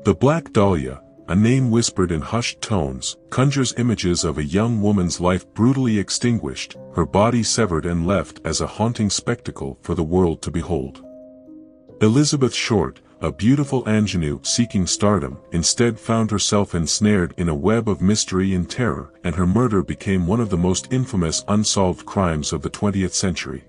The Black Dahlia, a name whispered in hushed tones, conjures images of a young woman's life brutally extinguished, her body severed and left as a haunting spectacle for the world to behold. Elizabeth Short, a beautiful ingenue seeking stardom, instead found herself ensnared in a web of mystery and terror, and her murder became one of the most infamous unsolved crimes of the 20th century.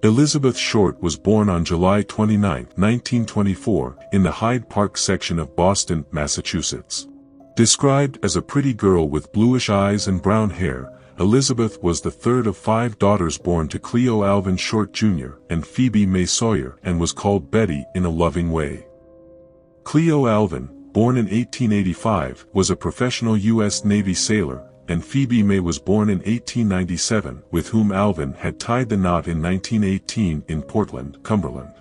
Elizabeth Short was born on July 29, 1924, in the Hyde Park section of Boston, Massachusetts. Described as a pretty girl with bluish eyes and brown hair, Elizabeth was the third of 5 daughters born to Cleo Alvin Short Jr. and Phoebe May Sawyer, and was called Betty in a loving way. Cleo Alvin, born in 1885, was a professional U.S. Navy sailor, and Phoebe May was born in 1897, with whom Alvin had tied the knot in 1918 in Portland, Cumberland.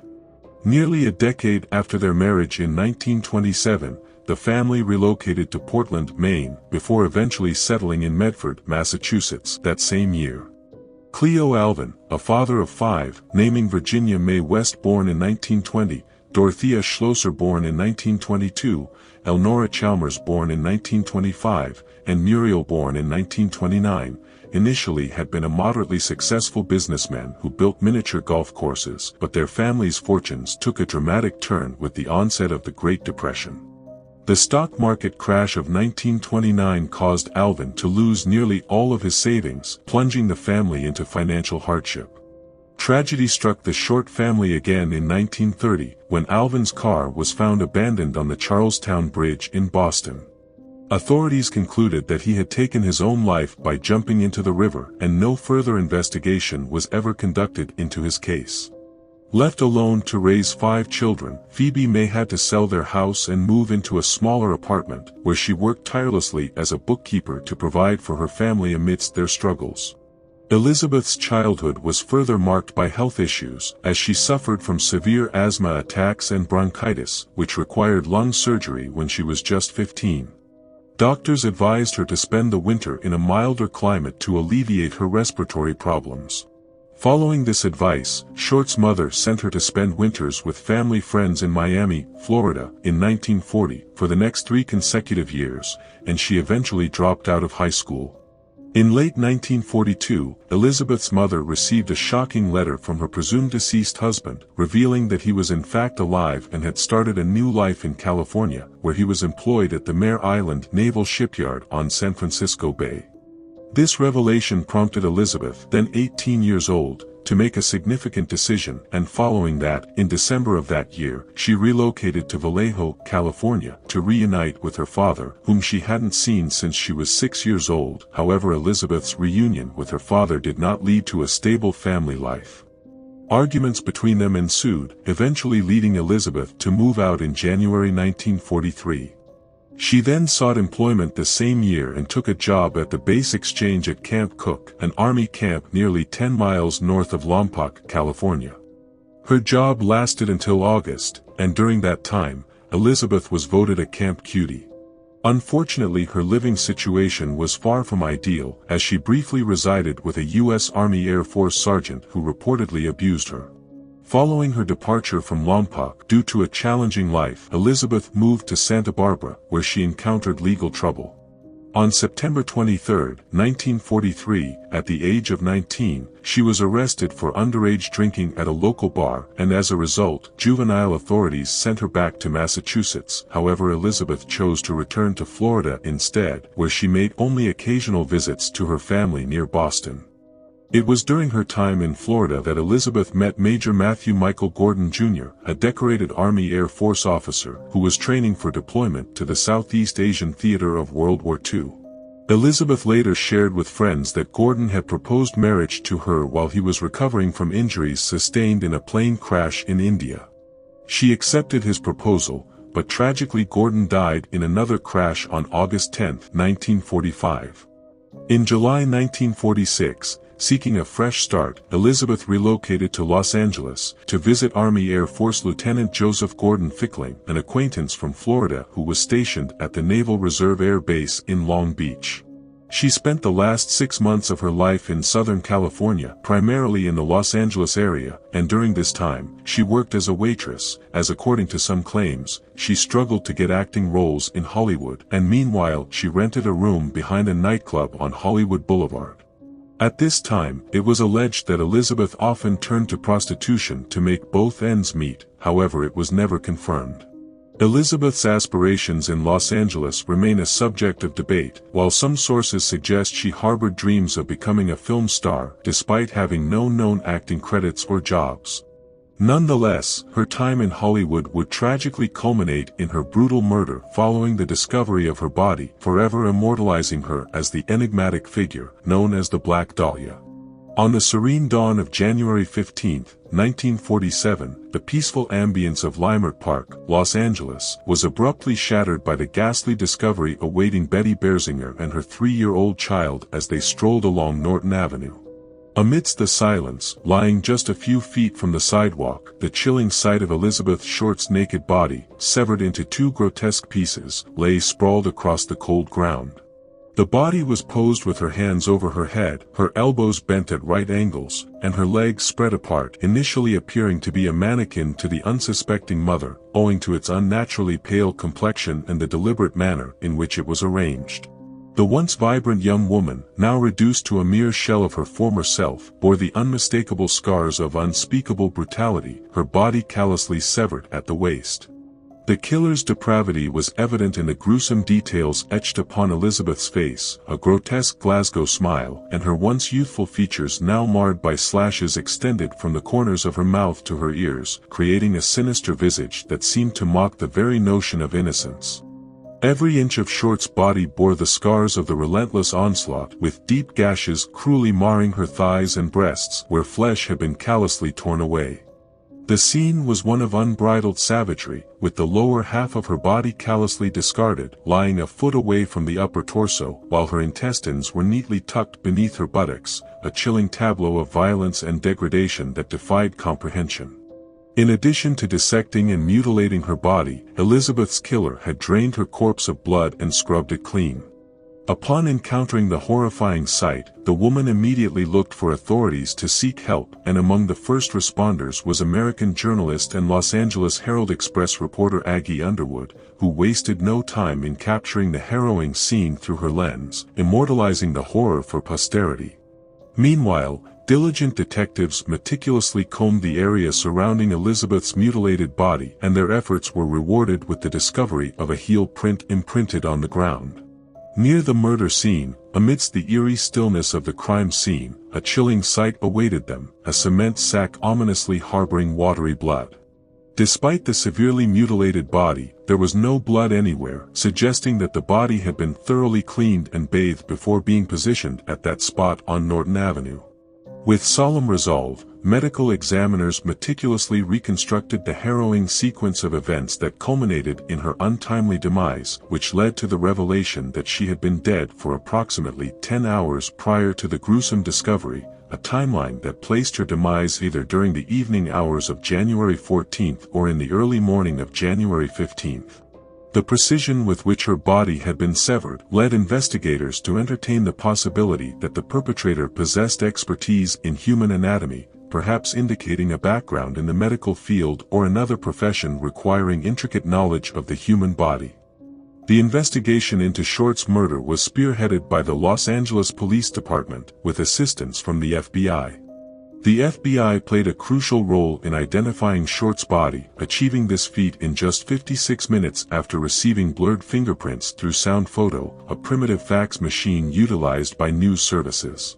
Nearly a decade after their marriage in 1927, the family relocated to Portland, Maine, before eventually settling in Medford, Massachusetts, that same year. Cleo Alvin, a father of 5, naming Virginia May West born in 1920, Dorothea Schlosser born in 1922, Elnora Chalmers born in 1925, and Muriel born in 1929, initially had been a moderately successful businessman who built miniature golf courses, but their family's fortunes took a dramatic turn with the onset of the Great Depression. The stock market crash of 1929 caused Alvin to lose nearly all of his savings, plunging the family into financial hardship. Tragedy struck the Short family again in 1930, when Alvin's car was found abandoned on the Charlestown Bridge in Boston. Authorities concluded that he had taken his own life by jumping into the river, and no further investigation was ever conducted into his case. Left alone to raise 5 children, Phoebe May had to sell their house and move into a smaller apartment, where she worked tirelessly as a bookkeeper to provide for her family amidst their struggles. Elizabeth's childhood was further marked by health issues, as she suffered from severe asthma attacks and bronchitis, which required lung surgery when she was just 15. Doctors advised her to spend the winter in a milder climate to alleviate her respiratory problems. Following this advice, Short's mother sent her to spend winters with family friends in Miami, Florida, in 1940, for the next 3 consecutive years, and she eventually dropped out of high school. In late 1942, Elizabeth's mother received a shocking letter from her presumed deceased husband, revealing that he was in fact alive and had started a new life in California, where he was employed at the Mare Island Naval Shipyard on San Francisco Bay. This revelation prompted Elizabeth, then 18 years old, to make a significant decision, and following that, in December of that year, she relocated to Vallejo, California, to reunite with her father, whom she hadn't seen since she was 6 years old. However, Elizabeth's reunion with her father did not lead to a stable family life. Arguments between them ensued, eventually leading Elizabeth to move out in January 1943. She then sought employment the same year and took a job at the base exchange at Camp Cook, an Army camp nearly 10 miles north of Lompoc, California. Her job lasted until August, and during that time, Elizabeth was voted a Camp Cutie. Unfortunately, her living situation was far from ideal, as she briefly resided with a U.S. Army Air Force sergeant who reportedly abused her. Following her departure from Lompoc due to a challenging life, Elizabeth moved to Santa Barbara, where she encountered legal trouble. On September 23, 1943, at the age of 19, she was arrested for underage drinking at a local bar, and as a result, juvenile authorities sent her back to Massachusetts. However, Elizabeth chose to return to Florida instead, where she made only occasional visits to her family near Boston. It was during her time in Florida that Elizabeth met Major Matthew Michael Gordon Jr., a decorated Army Air Force officer who was training for deployment to the Southeast Asian theater of World War II. Elizabeth later shared with friends that Gordon had proposed marriage to her while he was recovering from injuries sustained in a plane crash in India. She accepted his proposal, but tragically Gordon died in another crash on August 10, 1945. In July 1946, seeking a fresh start, Elizabeth relocated to Los Angeles to visit Army Air Force Lieutenant Joseph Gordon Fickling, an acquaintance from Florida who was stationed at the Naval Reserve Air Base in Long Beach. She spent the last 6 months of her life in Southern California, primarily in the Los Angeles area, and during this time, she worked as a waitress, as according to some claims, she struggled to get acting roles in Hollywood, and meanwhile she rented a room behind a nightclub on Hollywood Boulevard. At this time, it was alleged that Elizabeth often turned to prostitution to make both ends meet, however it was never confirmed. Elizabeth's aspirations in Los Angeles remain a subject of debate, while some sources suggest she harbored dreams of becoming a film star despite having no known acting credits or jobs. Nonetheless, her time in Hollywood would tragically culminate in her brutal murder following the discovery of her body, forever immortalizing her as the enigmatic figure known as the Black Dahlia. On the serene dawn of January 15, 1947, the peaceful ambience of Leimert Park, Los Angeles, was abruptly shattered by the ghastly discovery awaiting Betty Berzinger and her 3-year-old child as they strolled along Norton Avenue. Amidst the silence, lying just a few feet from the sidewalk, the chilling sight of Elizabeth Short's naked body, severed into 2 grotesque pieces, lay sprawled across the cold ground. The body was posed with her hands over her head, her elbows bent at right angles, and her legs spread apart, initially appearing to be a mannequin to the unsuspecting mother, owing to its unnaturally pale complexion and the deliberate manner in which it was arranged. The once vibrant young woman, now reduced to a mere shell of her former self, bore the unmistakable scars of unspeakable brutality, her body callously severed at the waist. The killer's depravity was evident in the gruesome details etched upon Elizabeth's face, a grotesque Glasgow smile, and her once youthful features now marred by slashes extended from the corners of her mouth to her ears, creating a sinister visage that seemed to mock the very notion of innocence. Every inch of Short's body bore the scars of the relentless onslaught, with deep gashes cruelly marring her thighs and breasts where flesh had been callously torn away. The scene was one of unbridled savagery, with the lower half of her body callously discarded, lying a foot away from the upper torso, while her intestines were neatly tucked beneath her buttocks, a chilling tableau of violence and degradation that defied comprehension. In addition to dissecting and mutilating her body, Elizabeth's killer had drained her corpse of blood and scrubbed it clean. Upon encountering the horrifying sight, the woman immediately looked for authorities to seek help, and among the first responders was American journalist and Los Angeles Herald-Express reporter Aggie Underwood, who wasted no time in capturing the harrowing scene through her lens, immortalizing the horror for posterity. Meanwhile, diligent detectives meticulously combed the area surrounding Elizabeth's mutilated body, and their efforts were rewarded with the discovery of a heel print imprinted on the ground. Near the murder scene, amidst the eerie stillness of the crime scene, a chilling sight awaited them, a cement sack ominously harboring watery blood. Despite the severely mutilated body, there was no blood anywhere, suggesting that the body had been thoroughly cleaned and bathed before being positioned at that spot on Norton Avenue. With solemn resolve, medical examiners meticulously reconstructed the harrowing sequence of events that culminated in her untimely demise, which led to the revelation that she had been dead for approximately 10 hours prior to the gruesome discovery, a timeline that placed her demise either during the evening hours of January 14 or in the early morning of January 15. The precision with which her body had been severed led investigators to entertain the possibility that the perpetrator possessed expertise in human anatomy, perhaps indicating a background in the medical field or another profession requiring intricate knowledge of the human body. The investigation into Short's murder was spearheaded by the Los Angeles Police Department, with assistance from the FBI. The FBI played a crucial role in identifying Short's body, achieving this feat in just 56 minutes after receiving blurred fingerprints through sound photo, a primitive fax machine utilized by news services.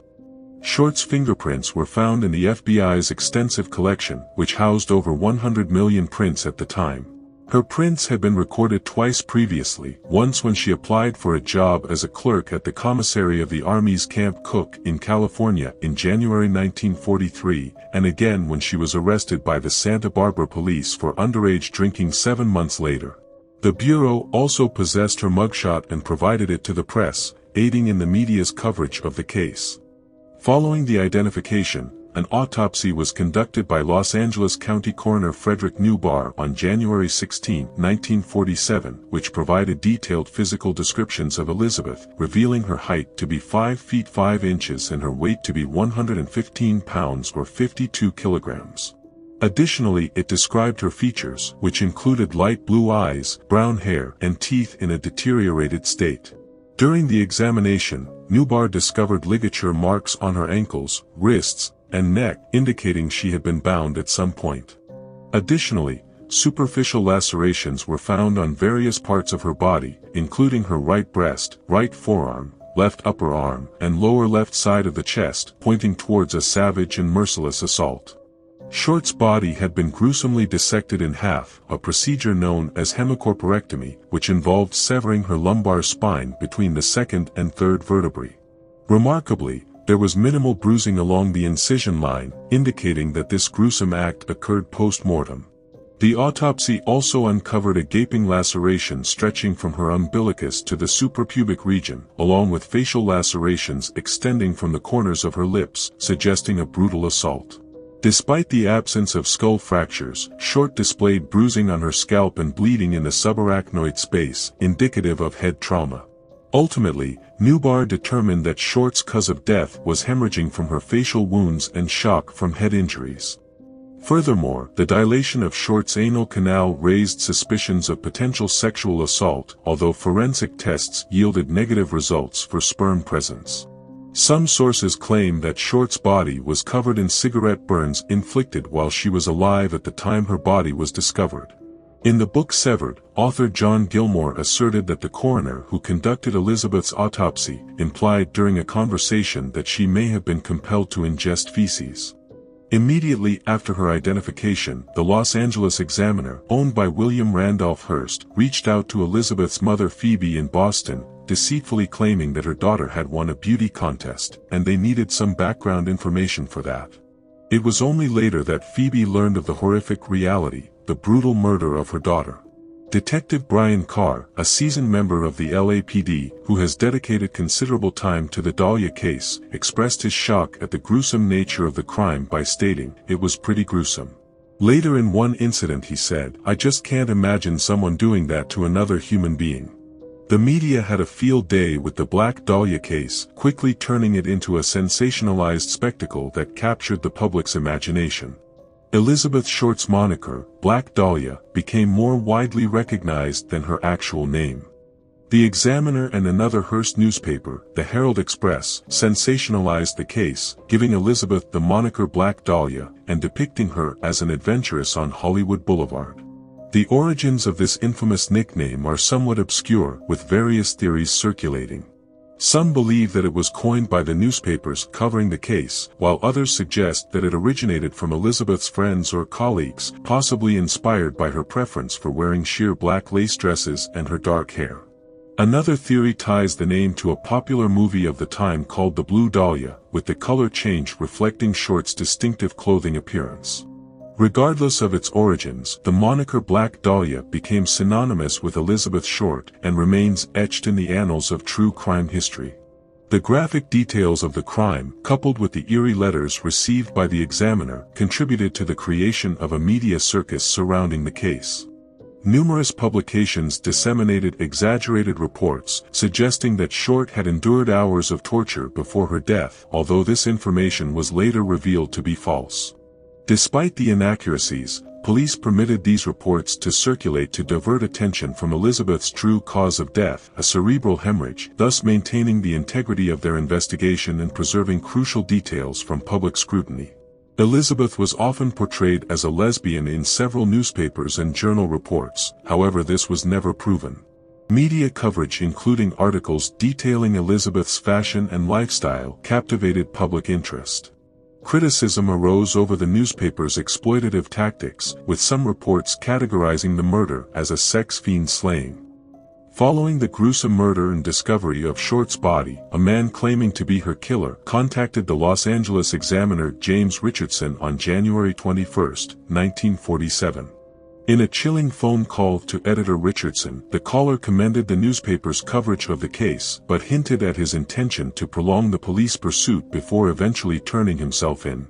Short's fingerprints were found in the FBI's extensive collection, which housed over 100 million prints at the time. Her prints had been recorded twice previously, once when she applied for a job as a clerk at the commissary of the Army's Camp Cook in California in January 1943, and again when she was arrested by the Santa Barbara police for underage drinking 7 months later. The Bureau also possessed her mugshot and provided it to the press, aiding in the media's coverage of the case. Following the identification, An autopsy was conducted by Los Angeles County Coroner Frederick Newbar on January 16, 1947, which provided detailed physical descriptions of Elizabeth, revealing her height to be 5 feet 5 inches and her weight to be 115 pounds or 52 kilograms. Additionally, it described her features, which included light blue eyes, brown hair, and teeth in a deteriorated state. During the examination, Newbar discovered ligature marks on her ankles, wrists, and neck, indicating she had been bound at some point. Additionally, superficial lacerations were found on various parts of her body, including her right breast, right forearm, left upper arm, and lower left side of the chest, pointing towards a savage and merciless assault. Short's body had been gruesomely dissected in half, a procedure known as hemicorporectomy, which involved severing her lumbar spine between the second and third vertebrae. Remarkably, there was minimal bruising along the incision line, indicating that this gruesome act occurred post-mortem. The autopsy also uncovered a gaping laceration stretching from her umbilicus to the suprapubic region, along with facial lacerations extending from the corners of her lips, suggesting a brutal assault. Despite the absence of skull fractures, Short displayed bruising on her scalp and bleeding in the subarachnoid space, indicative of head trauma. Ultimately, Newbar determined that Short's cause of death was hemorrhaging from her facial wounds and shock from head injuries. Furthermore, the dilation of Short's anal canal raised suspicions of potential sexual assault, although forensic tests yielded negative results for sperm presence. Some sources claim that Short's body was covered in cigarette burns inflicted while she was alive at the time her body was discovered. In the book Severed, author John Gilmore asserted that the coroner who conducted Elizabeth's autopsy implied during a conversation that she may have been compelled to ingest feces. Immediately after her identification, the Los Angeles Examiner, owned by William Randolph Hearst, reached out to Elizabeth's mother Phoebe in Boston, deceitfully claiming that her daughter had won a beauty contest, and they needed some background information for that. It was only later that Phoebe learned of the horrific reality, the brutal murder of her daughter. Detective Brian Carr, a seasoned member of the LAPD, who has dedicated considerable time to the Dahlia case, expressed his shock at the gruesome nature of the crime by stating, "It was pretty gruesome." Later in one incident he said, "I just can't imagine someone doing that to another human being." The media had a field day with the Black Dahlia case, quickly turning it into a sensationalized spectacle that captured the public's imagination. Elizabeth Short's moniker, Black Dahlia, became more widely recognized than her actual name. The Examiner and another Hearst newspaper, the Herald Express, sensationalized the case, giving Elizabeth the moniker Black Dahlia, and depicting her as an adventuress on Hollywood Boulevard. The origins of this infamous nickname are somewhat obscure, with various theories circulating. Some believe that it was coined by the newspapers covering the case, while others suggest that it originated from Elizabeth's friends or colleagues, possibly inspired by her preference for wearing sheer black lace dresses and her dark hair. Another theory ties the name to a popular movie of the time called The Blue Dahlia, with the color change reflecting Short's distinctive clothing appearance. Regardless of its origins, the moniker Black Dahlia became synonymous with Elizabeth Short and remains etched in the annals of true crime history. The graphic details of the crime, coupled with the eerie letters received by the Examiner, contributed to the creation of a media circus surrounding the case. Numerous publications disseminated exaggerated reports, suggesting that Short had endured hours of torture before her death, although this information was later revealed to be false. Despite the inaccuracies, police permitted these reports to circulate to divert attention from Elizabeth's true cause of death, a cerebral hemorrhage, thus maintaining the integrity of their investigation and preserving crucial details from public scrutiny. Elizabeth was often portrayed as a lesbian in several newspapers and journal reports, however this was never proven. Media coverage including articles detailing Elizabeth's fashion and lifestyle captivated public interest. Criticism arose over the newspaper's exploitative tactics, with some reports categorizing the murder as a sex fiend slaying. Following the gruesome murder and discovery of Short's body, a man claiming to be her killer contacted the Los Angeles Examiner James Richardson on January 21, 1947. In a chilling phone call to editor Richardson, the caller commended the newspaper's coverage of the case, but hinted at his intention to prolong the police pursuit before eventually turning himself in.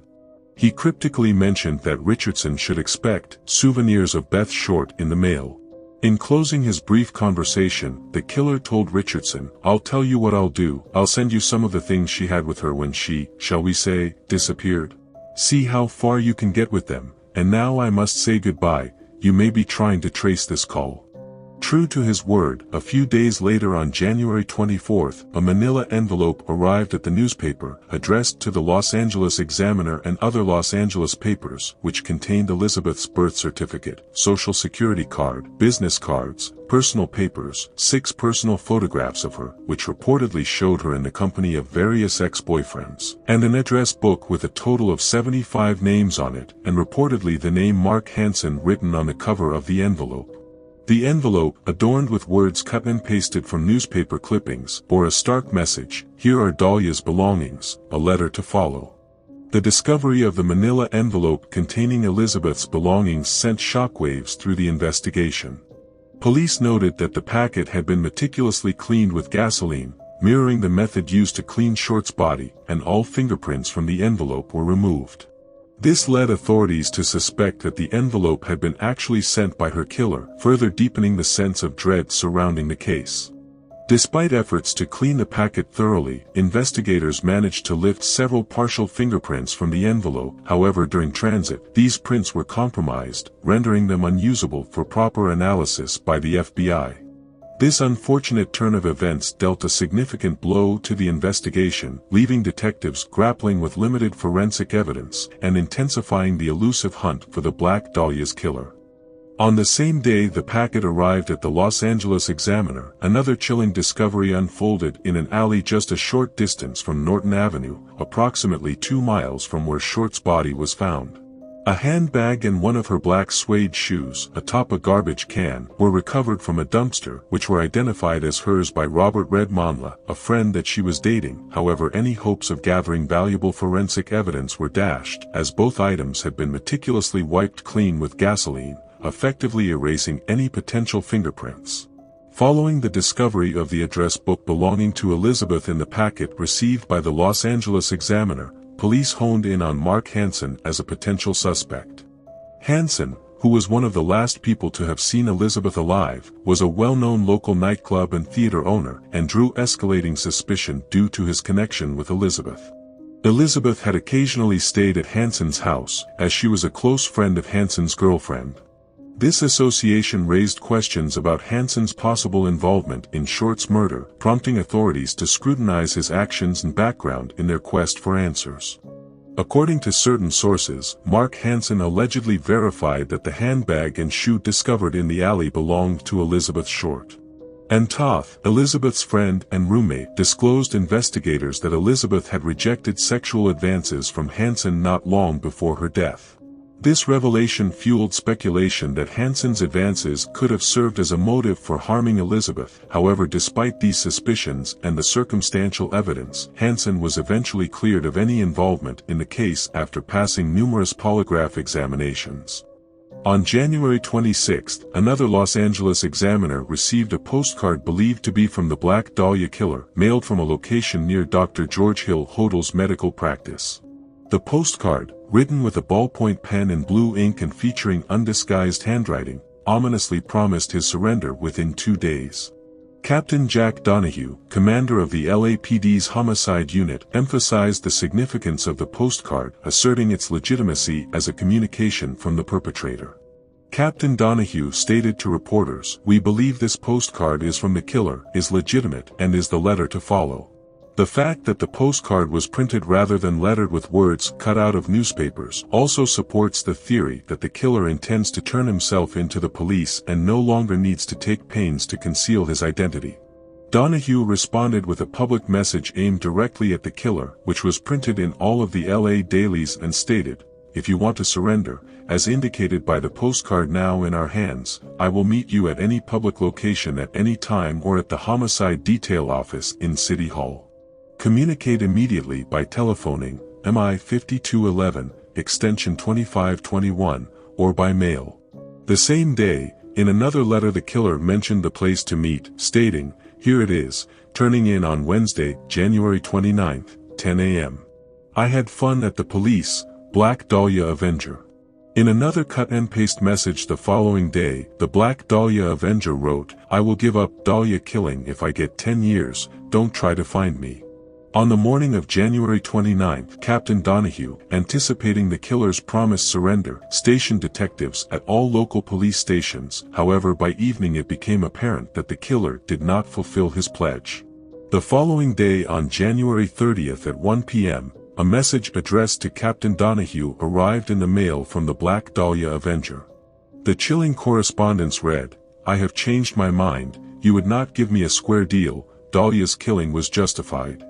He cryptically mentioned that Richardson should expect souvenirs of Beth Short in the mail. In closing his brief conversation, the killer told Richardson, "I'll tell you what I'll do, I'll send you some of the things she had with her when she, shall we say, disappeared. See how far you can get with them, and now I must say goodbye, you may be trying to trace this call." True to his word, a few days later on January 24, a manila envelope arrived at the newspaper, addressed to the Los Angeles Examiner and other Los Angeles papers, which contained Elizabeth's birth certificate, social security card, business cards, personal papers, 6 personal photographs of her, which reportedly showed her in the company of various ex-boyfriends, and an address book with a total of 75 names on it, and reportedly the name Mark Hansen written on the cover of the envelope. The envelope, adorned with words cut and pasted from newspaper clippings, bore a stark message: "Here are Dahlia's belongings, a letter to follow." The discovery of the manila envelope containing Elizabeth's belongings sent shockwaves through the investigation. Police noted that the packet had been meticulously cleaned with gasoline, mirroring the method used to clean Short's body, and all fingerprints from the envelope were removed. This led authorities to suspect that the envelope had been actually sent by her killer, further deepening the sense of dread surrounding the case. Despite efforts to clean the packet thoroughly, investigators managed to lift several partial fingerprints from the envelope. However, during transit, these prints were compromised, rendering them unusable for proper analysis by the FBI. This unfortunate turn of events dealt a significant blow to the investigation, leaving detectives grappling with limited forensic evidence and intensifying the elusive hunt for the Black Dahlia's killer. On the same day the packet arrived at the Los Angeles Examiner, another chilling discovery unfolded in an alley just a short distance from Norton Avenue, approximately 2 miles from where Short's body was found. A handbag and one of her black suede shoes, atop a garbage can, were recovered from a dumpster, which were identified as hers by Robert Redmonla, a friend that she was dating. However, any hopes of gathering valuable forensic evidence were dashed, as both items had been meticulously wiped clean with gasoline, effectively erasing any potential fingerprints. Following the discovery of the address book belonging to Elizabeth in the packet received by the Los Angeles Examiner, police honed in on Mark Hansen as a potential suspect. Hansen, who was one of the last people to have seen Elizabeth alive, was a well-known local nightclub and theater owner, and drew escalating suspicion due to his connection with Elizabeth. Elizabeth had occasionally stayed at Hansen's house, as she was a close friend of Hansen's girlfriend. This association raised questions about Hansen's possible involvement in Short's murder, prompting authorities to scrutinize his actions and background in their quest for answers. According to certain sources, Mark Hansen allegedly verified that the handbag and shoe discovered in the alley belonged to Elizabeth Short. And Toth, Elizabeth's friend and roommate, disclosed investigators that Elizabeth had rejected sexual advances from Hansen not long before her death. This revelation fueled speculation that Hansen's advances could have served as a motive for harming Elizabeth. However, despite these suspicions and the circumstantial evidence, Hansen was eventually cleared of any involvement in the case after passing numerous polygraph examinations. On January 26, another Los Angeles Examiner received a postcard believed to be from the Black Dahlia killer, mailed from a location near Dr. George Hill Hodel's medical practice. The postcard, written with a ballpoint pen in blue ink and featuring undisguised handwriting, ominously promised his surrender within 2 days. Captain Jack Donahue, commander of the LAPD's homicide unit, emphasized the significance of the postcard, asserting its legitimacy as a communication from the perpetrator. Captain Donahue stated to reporters, "We believe this postcard is from the killer, is legitimate, and is the letter to follow." The fact that the postcard was printed rather than lettered with words cut out of newspapers also supports the theory that the killer intends to turn himself into the police and no longer needs to take pains to conceal his identity. Donahue responded with a public message aimed directly at the killer, which was printed in all of the LA dailies and stated, "If you want to surrender, as indicated by the postcard now in our hands, I will meet you at any public location at any time or at the Homicide Detail Office in City Hall. Communicate immediately by telephoning MI 5211, extension 2521, or by mail." The same day, in another letter the killer mentioned the place to meet, stating, "Here it is, turning in on Wednesday, January 29, 10 a.m. I had fun at the police, Black Dahlia Avenger. In another cut-and-paste message the following day, the Black Dahlia Avenger wrote, "I will give up Dahlia killing if I get 10 years, don't try to find me." On the morning of January 29, Captain Donahue, anticipating the killer's promised surrender, stationed detectives at all local police stations. However, by evening it became apparent that the killer did not fulfill his pledge. The following day, on January 30 at 1 p.m., a message addressed to Captain Donahue arrived in the mail from the Black Dahlia Avenger. The chilling correspondence read, "I have changed my mind, you would not give me a square deal, Dahlia's killing was justified."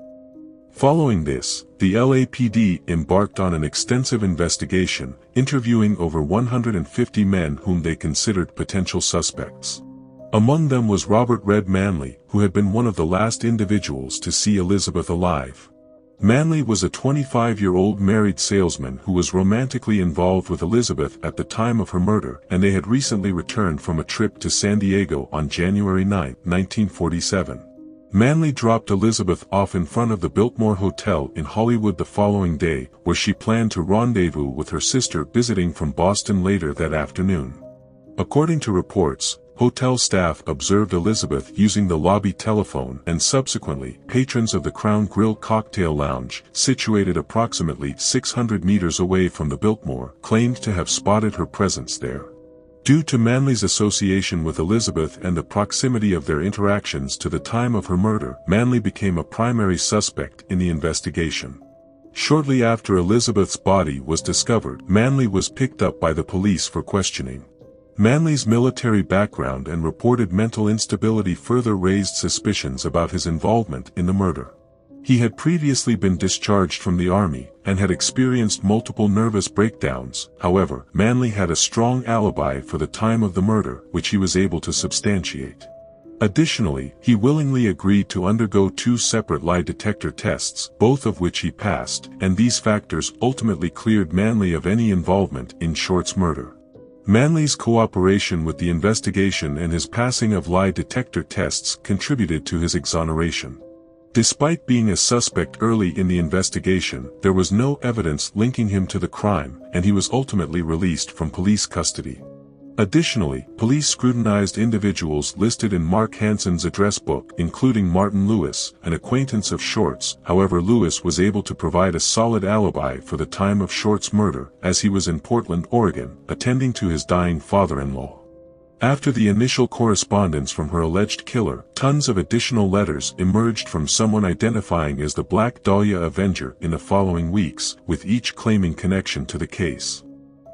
Following this, the LAPD embarked on an extensive investigation, interviewing over 150 men whom they considered potential suspects. Among them was Robert Red Manley, who had been one of the last individuals to see Elizabeth alive. Manley was a 25-year-old married salesman who was romantically involved with Elizabeth at the time of her murder, and they had recently returned from a trip to San Diego on January 9, 1947. Manley dropped Elizabeth off in front of the Biltmore Hotel in Hollywood the following day, where she planned to rendezvous with her sister visiting from Boston later that afternoon. According to reports, hotel staff observed Elizabeth using the lobby telephone, and subsequently, patrons of the Crown Grill Cocktail Lounge, situated approximately 600 meters away from the Biltmore, claimed to have spotted her presence there. Due to Manley's association with Elizabeth and the proximity of their interactions to the time of her murder, Manley became a primary suspect in the investigation. Shortly after Elizabeth's body was discovered, Manley was picked up by the police for questioning. Manley's military background and reported mental instability further raised suspicions about his involvement in the murder. He had previously been discharged from the army, and had experienced multiple nervous breakdowns. However, Manley had a strong alibi for the time of the murder, which he was able to substantiate. Additionally, he willingly agreed to undergo 2 separate lie detector tests, both of which he passed, and these factors ultimately cleared Manley of any involvement in Short's murder. Manley's cooperation with the investigation and his passing of lie detector tests contributed to his exoneration. Despite being a suspect early in the investigation, there was no evidence linking him to the crime, and he was ultimately released from police custody. Additionally, police scrutinized individuals listed in Mark Hansen's address book, including Martin Lewis, an acquaintance of Short's. However, Lewis was able to provide a solid alibi for the time of Short's murder, as he was in Portland, Oregon, attending to his dying father-in-law. After the initial correspondence from her alleged killer, tons of additional letters emerged from someone identifying as the Black Dahlia Avenger in the following weeks, with each claiming connection to the case.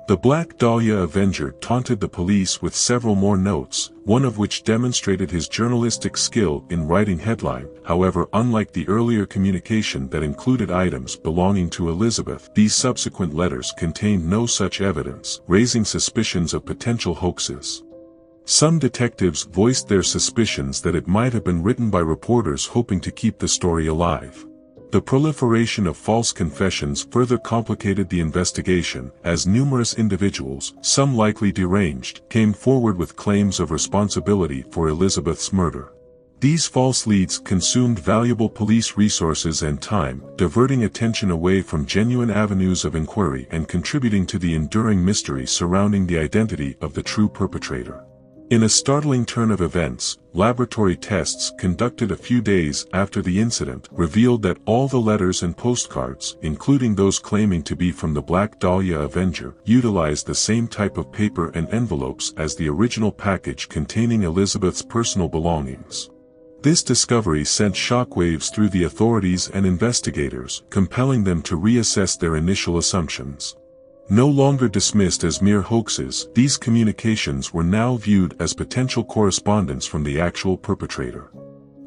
The Black Dahlia Avenger taunted the police with several more notes, one of which demonstrated his journalistic skill in writing headline. However, unlike the earlier communication that included items belonging to Elizabeth, these subsequent letters contained no such evidence, raising suspicions of potential hoaxes. Some detectives voiced their suspicions that it might have been written by reporters hoping to keep the story alive. The proliferation of false confessions further complicated the investigation, as numerous individuals, some likely deranged, came forward with claims of responsibility for Elizabeth's murder. These false leads consumed valuable police resources and time, diverting attention away from genuine avenues of inquiry and contributing to the enduring mystery surrounding the identity of the true perpetrator. In a startling turn of events, laboratory tests conducted a few days after the incident revealed that all the letters and postcards, including those claiming to be from the Black Dahlia Avenger, utilized the same type of paper and envelopes as the original package containing Elizabeth's personal belongings. This discovery sent shockwaves through the authorities and investigators, compelling them to reassess their initial assumptions. No longer dismissed as mere hoaxes, these communications were now viewed as potential correspondence from the actual perpetrator.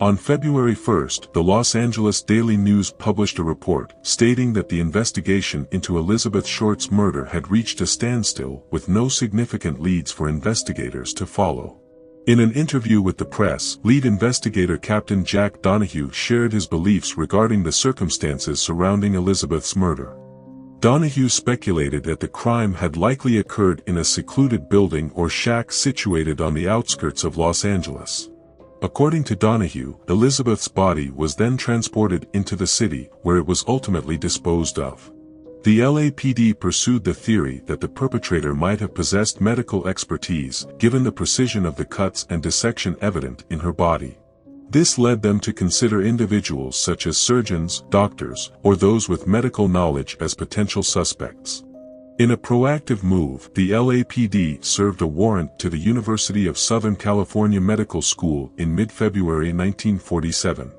On February 1, the Los Angeles Daily News published a report stating that the investigation into Elizabeth Short's murder had reached a standstill, with no significant leads for investigators to follow. In an interview with the press, lead investigator Captain Jack Donahue shared his beliefs regarding the circumstances surrounding Elizabeth's murder. Donahue speculated that the crime had likely occurred in a secluded building or shack situated on the outskirts of Los Angeles. According to Donahue, Elizabeth's body was then transported into the city, where it was ultimately disposed of. The LAPD pursued the theory that the perpetrator might have possessed medical expertise, given the precision of the cuts and dissection evident in her body. This led them to consider individuals such as surgeons, doctors, or those with medical knowledge as potential suspects. In a proactive move, the LAPD served a warrant to the University of Southern California Medical School in mid-February 1947.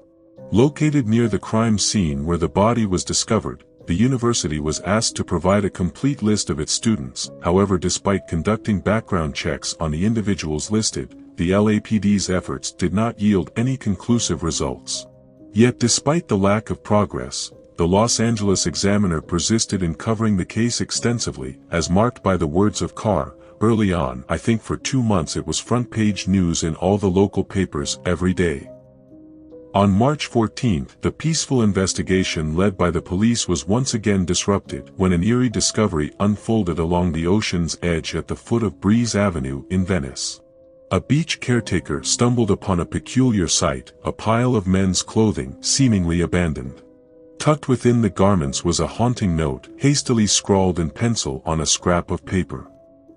Located near the crime scene where the body was discovered, the university was asked to provide a complete list of its students. However, despite conducting background checks on the individuals listed, the LAPD's efforts did not yield any conclusive results. Yet despite the lack of progress, the Los Angeles Examiner persisted in covering the case extensively, as marked by the words of Carr. Early on, I think for 2 months it was front-page news in all the local papers every day. On March 14, the peaceful investigation led by the police was once again disrupted when an eerie discovery unfolded along the ocean's edge at the foot of Breeze Avenue in Venice. A beach caretaker stumbled upon a peculiar sight, a pile of men's clothing, seemingly abandoned. Tucked within the garments was a haunting note, hastily scrawled in pencil on a scrap of paper.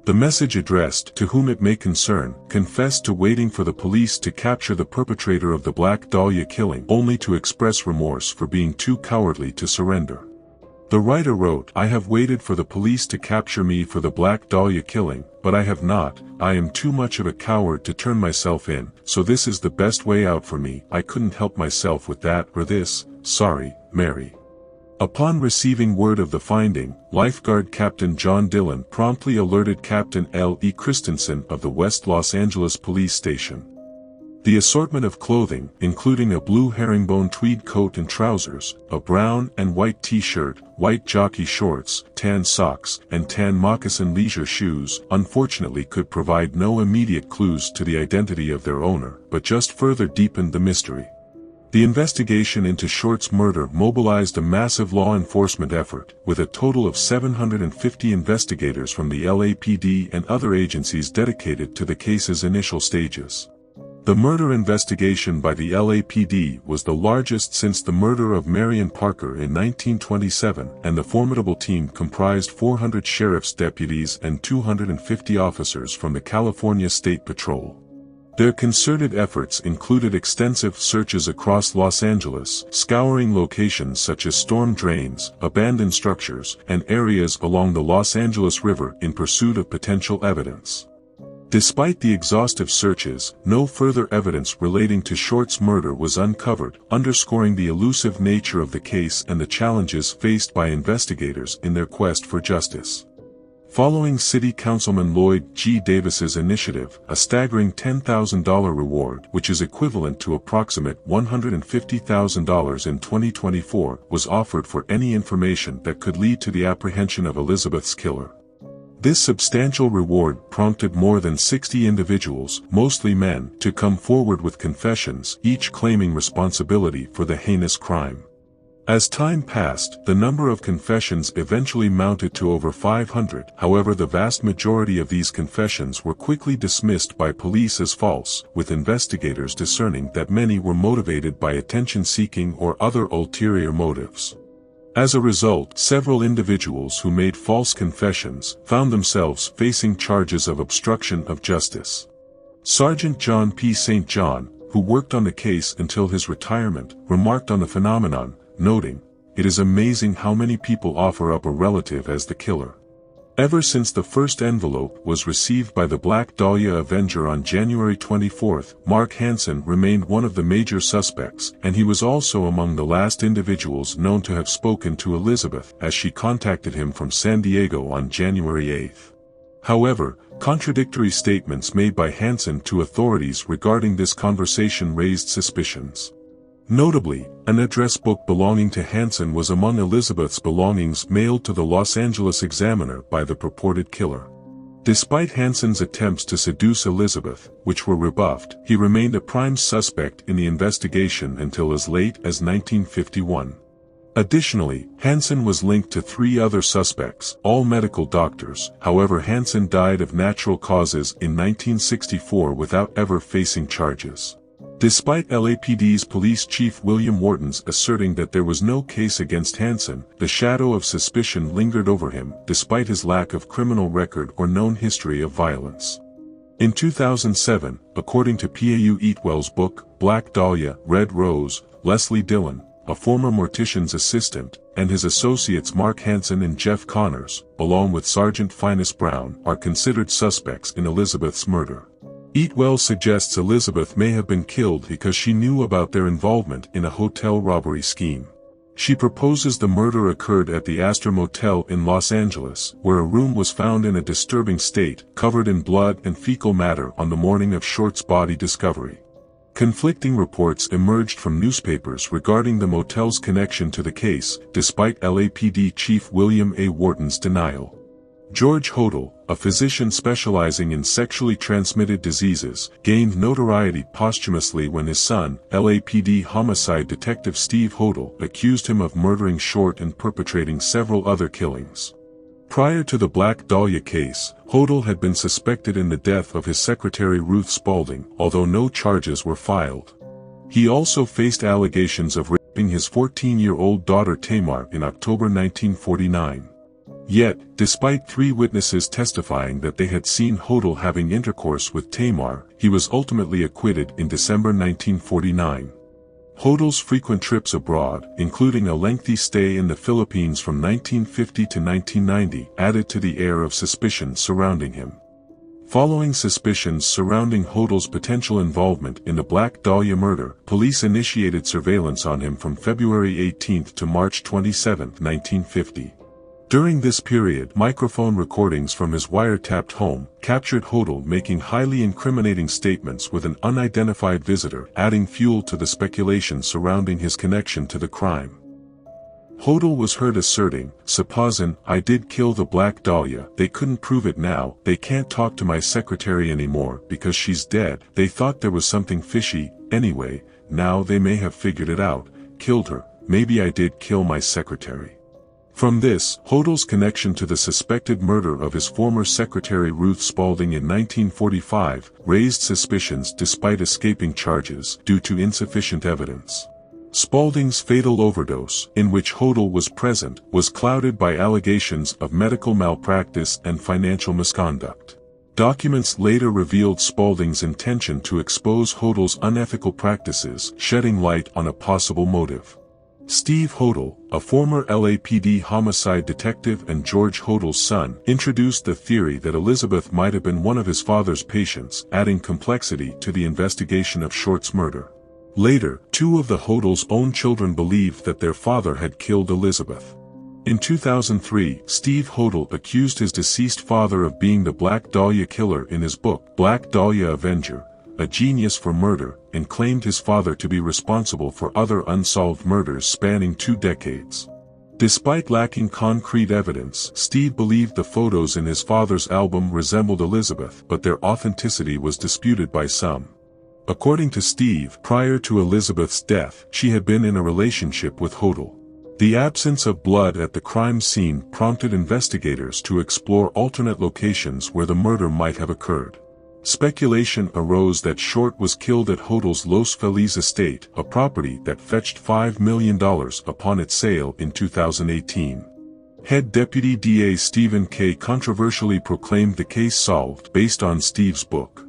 The message addressed, "To whom it may concern, confessed to waiting for the police to capture the perpetrator of the Black Dahlia killing, only to express remorse for being too cowardly to surrender." The writer wrote, "I have waited for the police to capture me for the Black Dahlia killing, but I have not. I am too much of a coward to turn myself in, so this is the best way out for me. I couldn't help myself with that or this. Sorry, Mary." Upon receiving word of the finding, lifeguard Captain John Dillon promptly alerted Captain L.E. Christensen of the West Los Angeles Police Station. The assortment of clothing, including a blue herringbone tweed coat and trousers, a brown and white t-shirt, white jockey shorts, tan socks, and tan moccasin leisure shoes, unfortunately could provide no immediate clues to the identity of their owner, but just further deepened the mystery. The investigation into Short's murder mobilized a massive law enforcement effort, with a total of 750 investigators from the LAPD and other agencies dedicated to the case's initial stages. The murder investigation by the LAPD was the largest since the murder of Marion Parker in 1927, and the formidable team comprised 400 sheriff's deputies and 250 officers from the California State Patrol. Their concerted efforts included extensive searches across Los Angeles, scouring locations such as storm drains, abandoned structures, and areas along the Los Angeles River in pursuit of potential evidence. Despite the exhaustive searches, no further evidence relating to Short's murder was uncovered, underscoring the elusive nature of the case and the challenges faced by investigators in their quest for justice. Following City Councilman Lloyd G. Davis's initiative, a staggering $10,000 reward, which is equivalent to approximate $150,000 in 2024, was offered for any information that could lead to the apprehension of Elizabeth's killer. This substantial reward prompted more than 60 individuals, mostly men, to come forward with confessions, each claiming responsibility for the heinous crime. As time passed, the number of confessions eventually mounted to over 500. However, the vast majority of these confessions were quickly dismissed by police as false, with investigators discerning that many were motivated by attention-seeking or other ulterior motives. As a result, several individuals who made false confessions found themselves facing charges of obstruction of justice. Sergeant John P. St. John, who worked on the case until his retirement, remarked on the phenomenon, noting, "It is amazing how many people offer up a relative as the killer." Ever since the first envelope was received by the Black Dahlia Avenger on January 24, Mark Hansen remained one of the major suspects, and he was also among the last individuals known to have spoken to Elizabeth as she contacted him from San Diego on January 8. However, contradictory statements made by Hansen to authorities regarding this conversation raised suspicions. Notably, an address book belonging to Hansen was among Elizabeth's belongings mailed to the Los Angeles Examiner by the purported killer. Despite Hansen's attempts to seduce Elizabeth, which were rebuffed, he remained a prime suspect in the investigation until as late as 1951. Additionally, Hansen was linked to 3 other suspects, all medical doctors. However, Hansen died of natural causes in 1964 without ever facing charges. Despite LAPD's police chief William Wharton's asserting that there was no case against Hansen, the shadow of suspicion lingered over him despite his lack of criminal record or known history of violence. In 2007, according to Pau Eatwell's book, Black Dahlia, Red Rose, Leslie Dillon, a former mortician's assistant, and his associates Mark Hansen and Jeff Connors, along with Sergeant Finis Brown, are considered suspects in Elizabeth's murder. Eatwell suggests Elizabeth may have been killed because she knew about their involvement in a hotel robbery scheme. She proposes the murder occurred at the Astor Motel in Los Angeles, where a room was found in a disturbing state, covered in blood and fecal matter on the morning of Short's body discovery. Conflicting reports emerged from newspapers regarding the motel's connection to the case, despite LAPD Chief William A. Wharton's denial. George Hodel, a physician specializing in sexually transmitted diseases, gained notoriety posthumously when his son, LAPD homicide detective Steve Hodel, accused him of murdering Short and perpetrating several other killings. Prior to the Black Dahlia case, Hodel had been suspected in the death of his secretary Ruth Spaulding, although no charges were filed. He also faced allegations of raping his 14-year-old daughter Tamar in October 1949. Yet, despite 3 witnesses testifying that they had seen Hodel having intercourse with Tamar, he was ultimately acquitted in December 1949. Hodel's frequent trips abroad, including a lengthy stay in the Philippines from 1950 to 1990, added to the air of suspicion surrounding him. Following suspicions surrounding Hodel's potential involvement in the Black Dahlia murder, police initiated surveillance on him from February 18 to March 27, 1950. During this period, microphone recordings from his wiretapped home captured Hodel making highly incriminating statements with an unidentified visitor, adding fuel to the speculation surrounding his connection to the crime. Hodel was heard asserting, "Supposin' I did kill the Black Dahlia, they couldn't prove it now, they can't talk to my secretary anymore because she's dead, they thought there was something fishy, anyway, now they may have figured it out, killed her, maybe I did kill my secretary." From this, Hodel's connection to the suspected murder of his former secretary Ruth Spaulding in 1945 raised suspicions despite escaping charges due to insufficient evidence. Spaulding's fatal overdose, in which Hodel was present, was clouded by allegations of medical malpractice and financial misconduct. Documents later revealed Spaulding's intention to expose Hodel's unethical practices, shedding light on a possible motive. Steve Hodel, a former LAPD homicide detective and George Hodel's son, introduced the theory that Elizabeth might have been one of his father's patients, adding complexity to the investigation of Short's murder. Later, 2 of the Hodel's own children believed that their father had killed Elizabeth. In 2003, Steve Hodel accused his deceased father of being the Black Dahlia killer in his book, Black Dahlia Avenger, A Genius for Murder, and claimed his father to be responsible for other unsolved murders spanning 2 decades. Despite lacking concrete evidence, Steve believed the photos in his father's album resembled Elizabeth, but their authenticity was disputed by some. According to Steve, prior to Elizabeth's death, she had been in a relationship with Hodel. The absence of blood at the crime scene prompted investigators to explore alternate locations where the murder might have occurred. Speculation arose that Short was killed at Hodel's Los Feliz estate, a property that fetched $5 million upon its sale in 2018. Head Deputy DA Stephen K. controversially proclaimed the case solved based on Steve's book.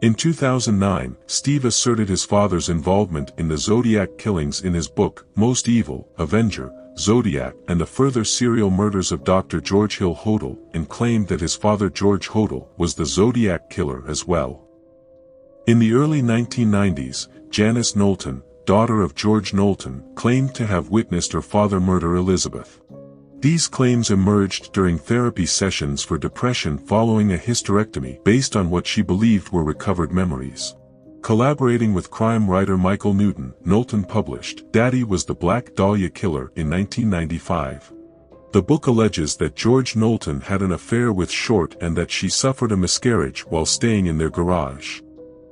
In 2009, Steve asserted his father's involvement in the Zodiac killings in his book, Most Evil, Avenger, Zodiac, and the further serial murders of Dr. George Hill Hodel, and claimed that his father George Hodel was the Zodiac killer as well. In the early 1990s, Janice Knowlton, daughter of George Knowlton, claimed to have witnessed her father murder Elizabeth. These claims emerged during therapy sessions for depression following a hysterectomy based on what she believed were recovered memories. Collaborating with crime writer Michael Newton, Knowlton published Daddy Was the Black Dahlia Killer in 1995. The book alleges that George Knowlton had an affair with Short and that she suffered a miscarriage while staying in their garage.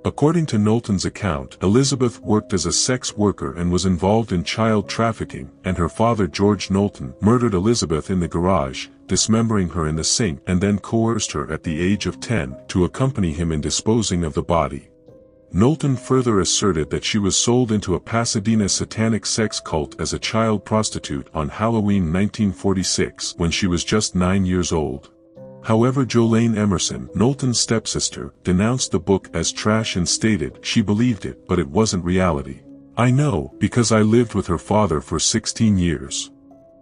According to Knowlton's account, Elizabeth worked as a sex worker and was involved in child trafficking, and her father George Knowlton murdered Elizabeth in the garage, dismembering her in the sink, and then coerced her at the age of 10 to accompany him in disposing of the body. Knowlton further asserted that she was sold into a Pasadena satanic sex cult as a child prostitute on Halloween 1946 when she was just 9 years old. However, Jolene Emerson, Knowlton's stepsister, denounced the book as trash and stated she believed it, but it wasn't reality. "I know, because I lived with her father for 16 years."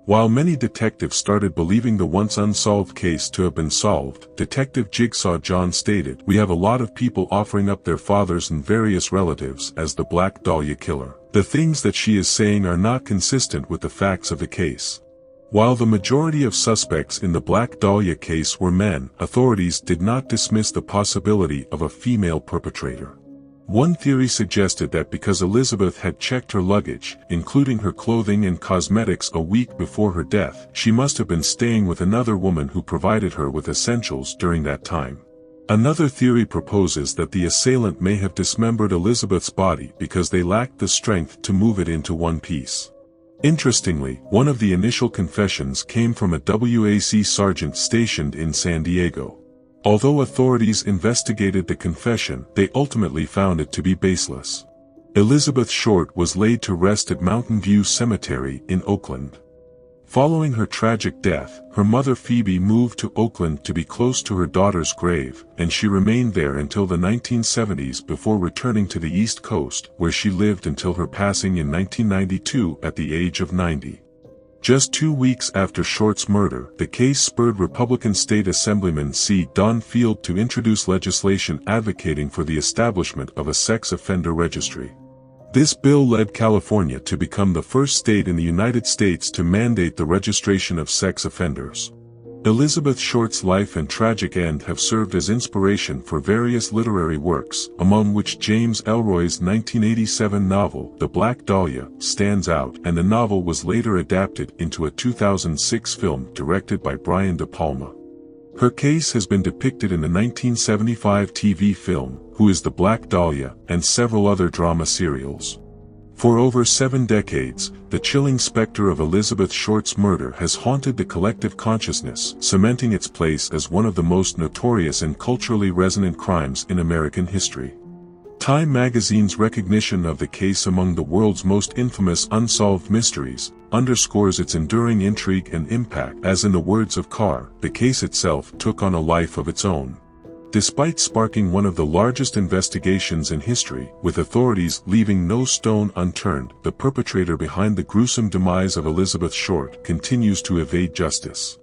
While many detectives started believing the once unsolved case to have been solved, Detective Jigsaw John stated, "We have a lot of people offering up their fathers and various relatives as the Black Dahlia killer. The things that she is saying are not consistent with the facts of the case." While the majority of suspects in the Black Dahlia case were men, authorities did not dismiss the possibility of a female perpetrator. One theory suggested that because Elizabeth had checked her luggage, including her clothing and cosmetics a week before her death, she must have been staying with another woman who provided her with essentials during that time. Another theory proposes that the assailant may have dismembered Elizabeth's body because they lacked the strength to move it into one piece. Interestingly, one of the initial confessions came from a WAC sergeant stationed in San Diego. Although authorities investigated the confession, they ultimately found it to be baseless. Elizabeth Short was laid to rest at Mountain View Cemetery in Oakland. Following her tragic death, her mother Phoebe moved to Oakland to be close to her daughter's grave, and she remained there until the 1970s before returning to the East Coast, where she lived until her passing in 1992 at the age of 90. Just 2 weeks after Short's murder, the case spurred Republican State Assemblyman C. Don Field to introduce legislation advocating for the establishment of a sex offender registry. This bill led California to become the first state in the United States to mandate the registration of sex offenders. Elizabeth Short's life and tragic end have served as inspiration for various literary works, among which James Ellroy's 1987 novel, The Black Dahlia, stands out, and the novel was later adapted into a 2006 film directed by Brian De Palma. Her case has been depicted in the 1975 TV film, Who is the Black Dahlia, and several other drama serials. For over 7 decades, the chilling specter of Elizabeth Short's murder has haunted the collective consciousness, cementing its place as one of the most notorious and culturally resonant crimes in American history. Time magazine's recognition of the case among the world's most infamous unsolved mysteries underscores its enduring intrigue and impact. As in the words of Carr, the case itself took on a life of its own. Despite sparking one of the largest investigations in history, with authorities leaving no stone unturned, the perpetrator behind the gruesome demise of Elizabeth Short continues to evade justice.